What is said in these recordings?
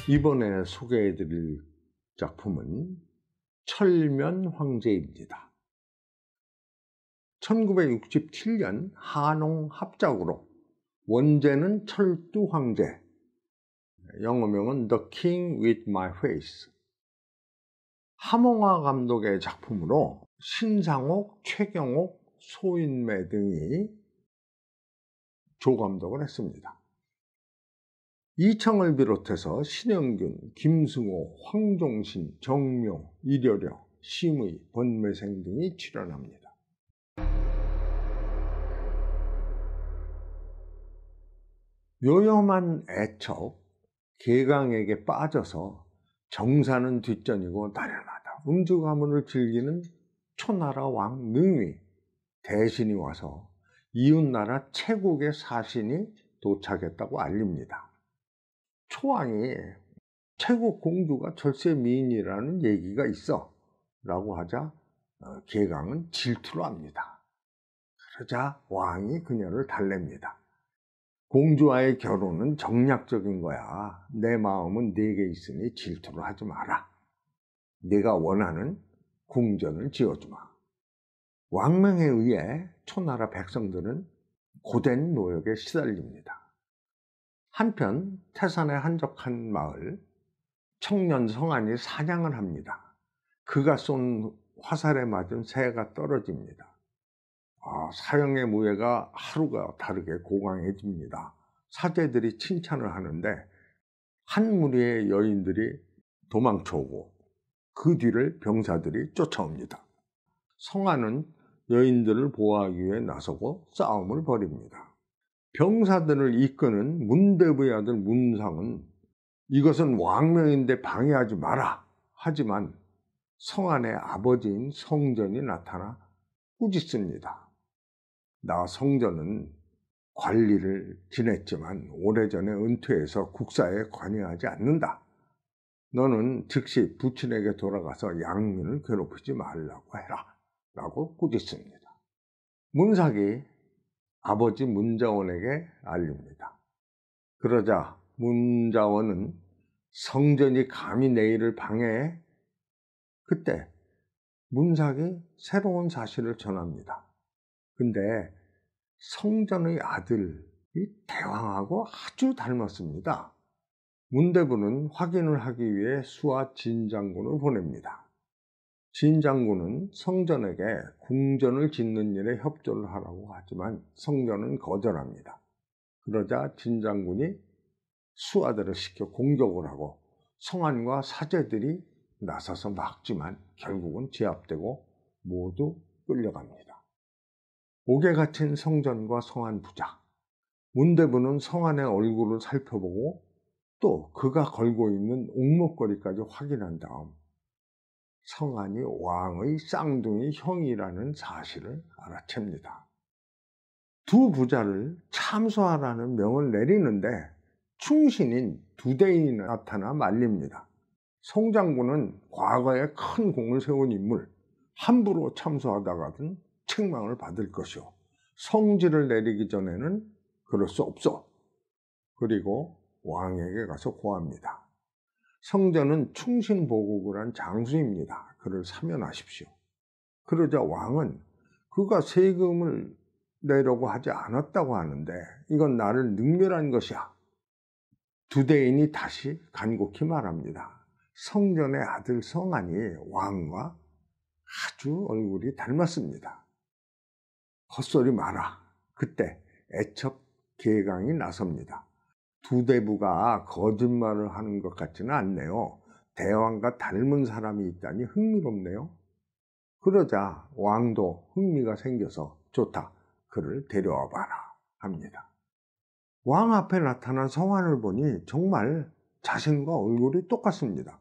이번에 소개해 드릴 작품은 철면 황제입니다. 1967년 한홍 합작으로 원제는 철두 황제, 영어명은 The King with My Face, 함홍화 감독의 작품으로 신상옥, 최경옥, 소인매 등이 조감독을 했습니다. 이청을 비롯해서 신영균, 김승호, 황종신, 정묘, 이려령, 심의, 번매생 등이 출연합니다. 요염한 애척, 계강에게 빠져서 정사는 뒷전이고 날마다 음주 가문을 즐기는 초나라 왕 능위 대신이 와서 이웃나라 채국의 사신이 도착했다고 알립니다. 초왕이 채국 공주가 절세 미인이라는 얘기가 있어 라고 하자 계강은 질투를 합니다. 그러자 왕이 그녀를 달랩니다. 공주와의 결혼은 정략적인 거야. 내 마음은 네게 있으니 질투를 하지 마라. 네가 원하는 궁전을 지어주마. 왕명에 의해 초나라 백성들은 고된 노역에 시달립니다. 한편 태산의 한적한 마을, 청년 성안이 사냥을 합니다. 그가 쏜 화살에 맞은 새가 떨어집니다. 사형의 무예가 하루가 다르게 고강해집니다. 사제들이 칭찬을 하는데 한 무리의 여인들이 도망쳐오고 그 뒤를 병사들이 쫓아옵니다. 성안은 여인들을 보호하기 위해 나서고 싸움을 벌입니다. 병사들을 이끄는 문대부의 아들 문상은 이것은 왕명인데 방해하지 마라 하지만 성안의 아버지인 성전이 나타나 꾸짖습니다. 나 성전은 관리를 지냈지만 오래전에 은퇴해서 국사에 관여하지 않는다. 너는 즉시 부친에게 돌아가서 양민을 괴롭히지 말라고 해라 라고 꾸짖습니다. 문삭이 아버지 문자원에게 알립니다. 그러자 문자원은 성전이 감히 내 일을 방해해? 그때 문삭이 새로운 사실을 전합니다. 근데 성전의 아들이 대왕하고 아주 닮았습니다. 문대부는 확인을 하기 위해 수하 진장군을 보냅니다. 진장군은 성전에게 궁전을 짓는 일에 협조를 하라고 하지만 성전은 거절합니다. 그러자 진장군이 수하들을 시켜 공격을 하고 성안과 사제들이 나서서 막지만 결국은 제압되고 모두 끌려갑니다. 옥에 갇힌 성전과 성안 부자, 문대부는 성안의 얼굴을 살펴보고 또 그가 걸고 있는 옥목걸이까지 확인한 다음 성안이 왕의 쌍둥이 형이라는 사실을 알아챕니다. 두 부자를 참소하라는 명을 내리는데 충신인 두대인이 나타나 말립니다. 성장군은 과거에 큰 공을 세운 인물, 함부로 참소하다가는 책망을 받을 것이오. 성질을 내리기 전에는 그럴 수 없어. 그리고 왕에게 가서 고합니다. 성전은 충신보국을 한 장수입니다. 그를 사면하십시오. 그러자 왕은 그가 세금을 내려고 하지 않았다고 하는데 이건 나를 능멸한 것이야. 두대인이 다시 간곡히 말합니다. 성전의 아들 성안이 왕과 아주 얼굴이 닮았습니다. 헛소리 마라. 그때 애첩 계강이 나섭니다. 두대부가 거짓말을 하는 것 같지는 않네요. 대왕과 닮은 사람이 있다니 흥미롭네요. 그러자 왕도 흥미가 생겨서 좋다. 그를 데려와 봐라 합니다. 왕 앞에 나타난 성안을 보니 정말 자신과 얼굴이 똑같습니다.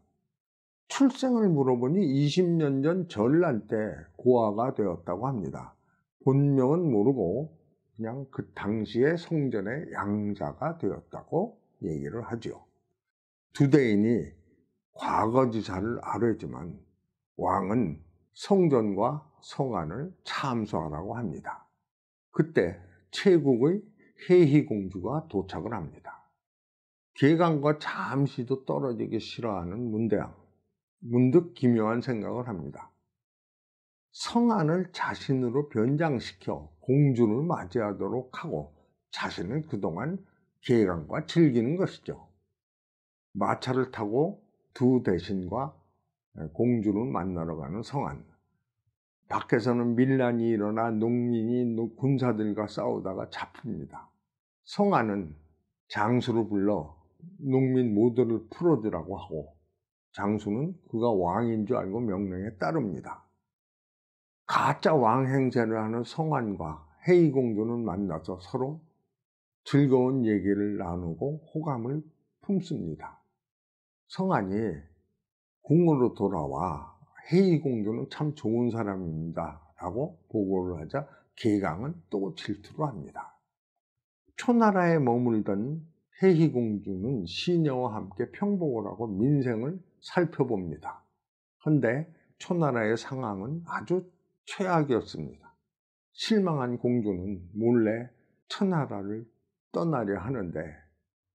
출생을 물어보니 20년 전 전란 때 고아가 되었다고 합니다. 본명은 모르고 그냥 그 당시에 성전의 양자가 되었다고 얘기를 하죠. 두대인이 과거지사를 아뢰지만 왕은 성전과 성안을 참소하라고 합니다. 그때 채국의 혜희공주가 도착을 합니다. 계강과 잠시도 떨어지기 싫어하는 문대왕. 문득 기묘한 생각을 합니다. 성안을 자신으로 변장시켜 공주를 맞이하도록 하고 자신은 그동안 계강과 즐기는 것이죠. 마차를 타고 두 대신과 공주를 만나러 가는 성안. 밖에서는 밀란이 일어나 농민이 군사들과 싸우다가 잡힙니다. 성안은 장수를 불러 농민 모두를 풀어주라고 하고 장수는 그가 왕인 줄 알고 명령에 따릅니다. 가짜 왕 행세를 하는 성안과 혜의공주는 만나서 서로 즐거운 얘기를 나누고 호감을 품습니다. 성안이 궁으로 돌아와 혜의공주는 참 좋은 사람입니다 라고 보고를 하자 계강은 또 질투를 합니다. 초나라에 머물던 혜희공주는 시녀와 함께 평복을 하고 민생을 살펴봅니다. 그런데 초나라의 상황은 아주 최악이었습니다. 실망한 공주는 몰래 초나라를 떠나려 하는데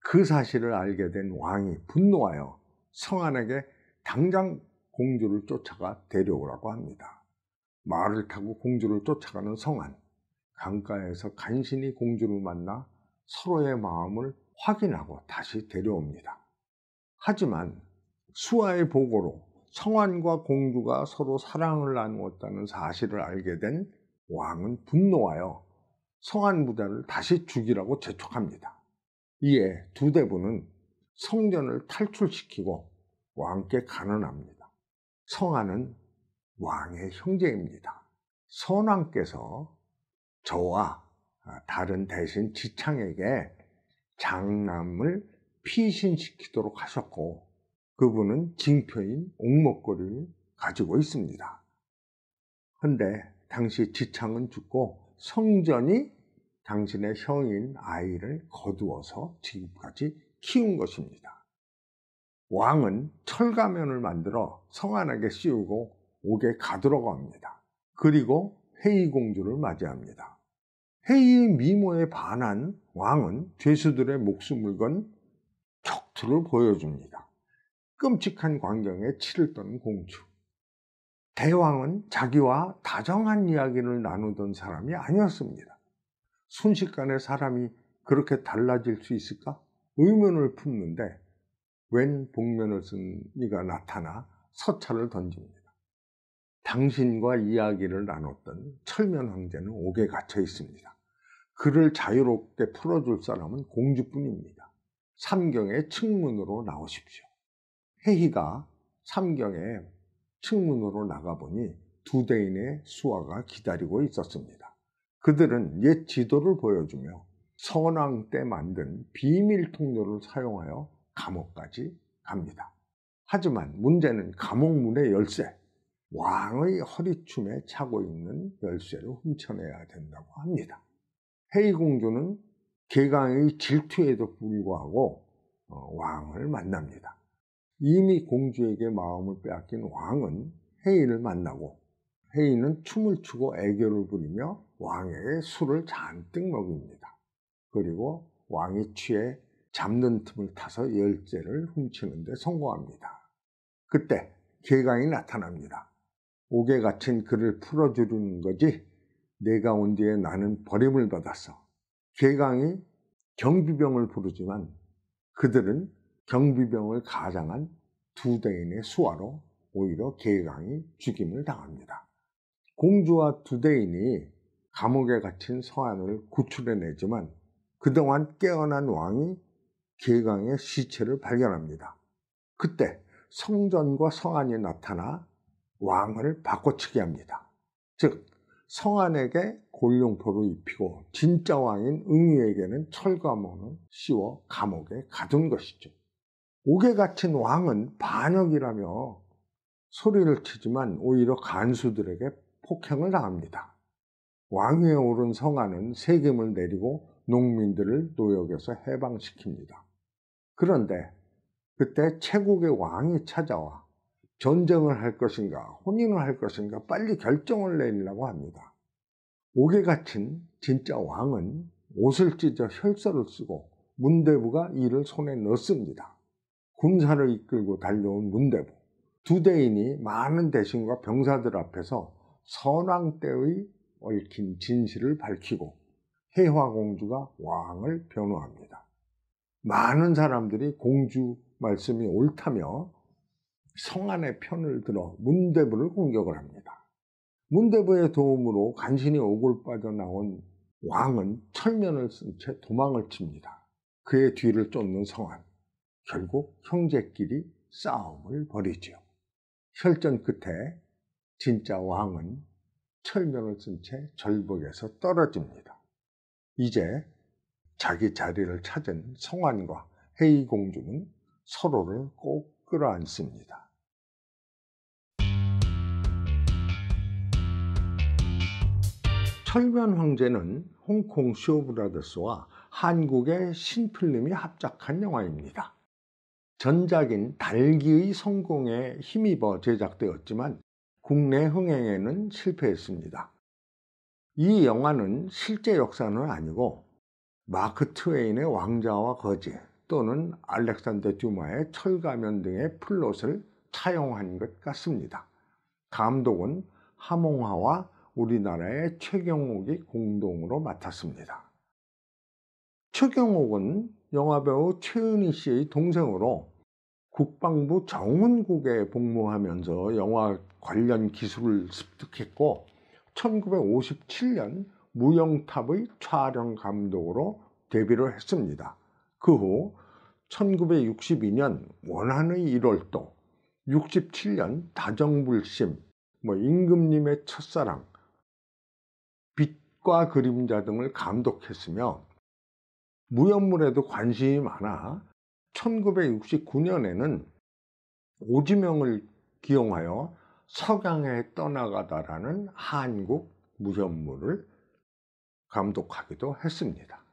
그 사실을 알게 된 왕이 분노하여 성안에게 당장 공주를 쫓아가 데려오라고 합니다. 말을 타고 공주를 쫓아가는 성안. 강가에서 간신히 공주를 만나 서로의 마음을 확인하고 다시 데려옵니다. 하지만 수하의 보고로 성안과 공주가 서로 사랑을 나누었다는 사실을 알게 된 왕은 분노하여 성안 부자를 다시 죽이라고 재촉합니다. 이에 두 대부는 성전을 탈출시키고 왕께 간언합니다. 성안은 왕의 형제입니다. 선왕께서 저와 다른 대신 지창에게 장남을 피신시키도록 하셨고 그분은 징표인 옥목걸이를 가지고 있습니다. 그런데 당시 지창은 죽고 성전이 당신의 형인 아이를 거두어서 지금까지 키운 것입니다. 왕은 철가면을 만들어 성안에게 씌우고 옥에 가두라고 합니다. 그리고 혜의공주를 맞이합니다. 혜의의 미모에 반한 왕은 죄수들의 목숨을 건 격투를 보여줍니다. 끔찍한 광경에 치를 떠는 공주. 대왕은 자기와 다정한 이야기를 나누던 사람이 아니었습니다. 순식간에 사람이 그렇게 달라질 수 있을까? 의문을 품는데 웬 복면을 쓴 이가 나타나 서찰을 던집니다. 당신과 이야기를 나눴던 철면 황제는 옥에 갇혀 있습니다. 그를 자유롭게 풀어줄 사람은 공주뿐입니다. 삼경의 측문으로 나오십시오. 혜희가 삼경의 측문으로 나가보니 두 대인의 수하가 기다리고 있었습니다. 그들은 옛 지도를 보여주며 선왕 때 만든 비밀 통로를 사용하여 감옥까지 갑니다. 하지만 문제는 감옥 문의 열쇠, 왕의 허리춤에 차고 있는 열쇠를 훔쳐내야 된다고 합니다. 혜의공주는 계강의 질투에도 불구하고 왕을 만납니다. 이미 공주에게 마음을 빼앗긴 왕은 혜의를 만나고 혜의는 춤을 추고 애교를 부리며 왕에게 술을 잔뜩 먹입니다. 그리고 왕이 취해 잡는 틈을 타서 열쇠를 훔치는 데 성공합니다. 그때 계강이 나타납니다. 옥에 갇힌 그를 풀어주려는 거지 내가 온 뒤에 나는 버림을 받았어. 계강이 경비병을 부르지만 그들은 경비병을 가장한 두 대인의 수하로 오히려 계강이 죽임을 당합니다. 공주와 두 대인이 감옥에 갇힌 서안을 구출해내지만 그동안 깨어난 왕이 계강의 시체를 발견합니다. 그때 성전과 성안이 나타나 왕을 바꿔치기 합니다. 즉 성안에게 골룡포를 입히고 진짜 왕인 응유에게는 철가문을 씌워 감옥에 가둔 것이죠. 옥에 갇힌 왕은 반역이라며 소리를 치지만 오히려 간수들에게 폭행을 당합니다. 왕위에 오른 성안은 세금을 내리고 농민들을 노역에서 해방시킵니다. 그런데 그때 최국의 왕이 찾아와 전쟁을 할 것인가 혼인을 할 것인가 빨리 결정을 내리라고 합니다. 옥에 갇힌 진짜 왕은 옷을 찢어 혈서를 쓰고 문대부가 이를 손에 넣습니다. 군사를 이끌고 달려온 문대부. 두 대인이 많은 대신과 병사들 앞에서 선왕 때의 얽힌 진실을 밝히고 혜화공주가 왕을 변호합니다. 많은 사람들이 공주 말씀이 옳다며 성안의 편을 들어 문대부를 공격을 합니다. 문대부의 도움으로 간신히 오골빠져 나온 왕은 철면을 쓴 채 도망을 칩니다. 그의 뒤를 쫓는 성안. 결국 형제끼리 싸움을 벌이지요. 혈전 끝에 진짜 왕은 철면을 쓴 채 절벽에서 떨어집니다. 이제 자기 자리를 찾은 성안과 혜의공주는 서로를 꼭 끌어안습니다. 철면 황제는 홍콩 쇼브라더스와 한국의 신필름이 합작한 영화입니다. 전작인 달기의 성공에 힘입어 제작되었지만 국내 흥행에는 실패했습니다. 이 영화는 실제 역사는 아니고 마크 트웨인의 왕자와 거지 또는 알렉산더 듀마의 철가면 등의 플롯을 차용한 것 같습니다. 감독은 하몽하와 우리나라의 최경옥이 공동으로 맡았습니다. 최경옥은 영화배우 최은희 씨의 동생으로 국방부 정훈국에 복무하면서 영화 관련 기술을 습득했고 1957년 무영탑의 촬영 감독으로 데뷔를 했습니다. 그 후 1962년 원한의 1월도, 67년 다정불심, 임금님의 첫사랑, 빛과 그림자 등을 감독했으며 무협물에도 관심이 많아 1969년에는 오지명을 기용하여 석양에 떠나가다라는 한국 무협물을 감독하기도 했습니다.